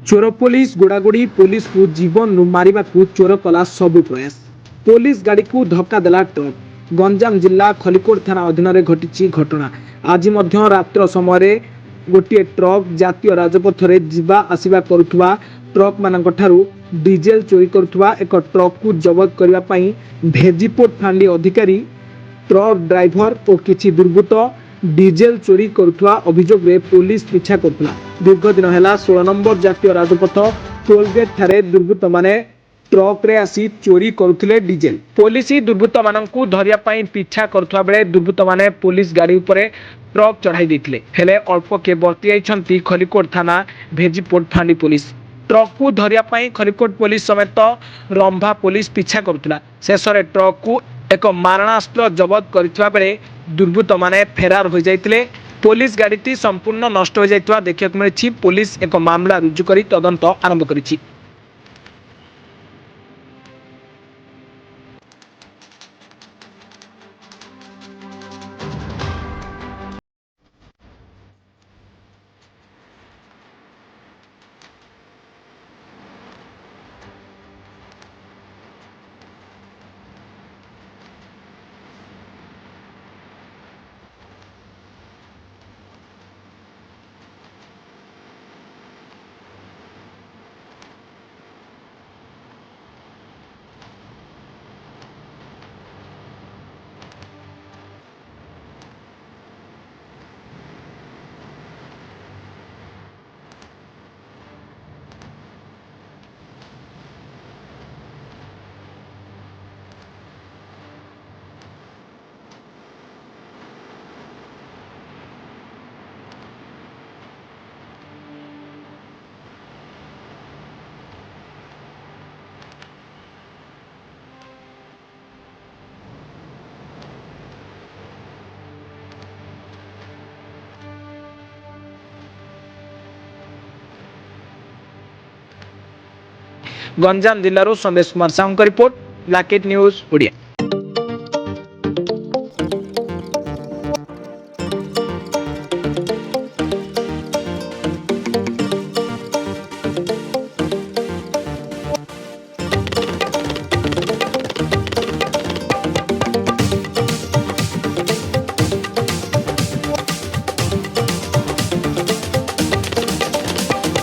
चोर police गोड़ागोड़ी police को जीवन मारिबा को चोर कला सबु प्रयास। पुलिस गाड़ी को धक्का देला ट्रक। गंजाम जिला खलिकोट थाना अधीन में घटी घटना। आज मध्य रात्र समय गोटे ट्रक जातीय राजपथ में जीवा आसवा करुवा ट्रक मान डीजेल चोरी करुवा एक ट्रक को जबत करने भेजीपोट फांडी अधिकारी ट्रक ड्राइवर और किसी दुर्बृत्त डीजेल चोरी करुवा अभियोग में पुलिस पिछा करुला। दीर्घ दिन है 16 नंबर जातीय राजपथ टोलगेट ठारे दुर्बृत्त माने ट्रक रे आसी चोरी करुले डीजेल। पुलिस दुर्बृत्त मानू धरिया पिछा करुवा बेले दुर्बृत्त माने पुलिस गाड़ी उपरे ट्रक चढ़ाई देथिले हेले अल्प के बर्ती आइछंती खलिकोट थाना भेजीपोट फांडी पुलिस। ट्रक को धरिया खलिकोट पुलिस समेत रंभा पुलिस पिछा करुला। शेष में ट्रक को एक मारणास्त्र जबत करथिबा बेले दुर्बृत्त माने फेरार हो जाइतिले। पुलिस गाड़ी संपूर्ण नष्ट हो जाइतिबा देखिବାକୁ मिलिछि। पुलिस एक मामला रुजु करी तदंत आरंभ करिछि। गंजाम जिल्लारू संदेश कुमार साहू रिपोर्ट, ब्लैकेट न्यूज ओडिया।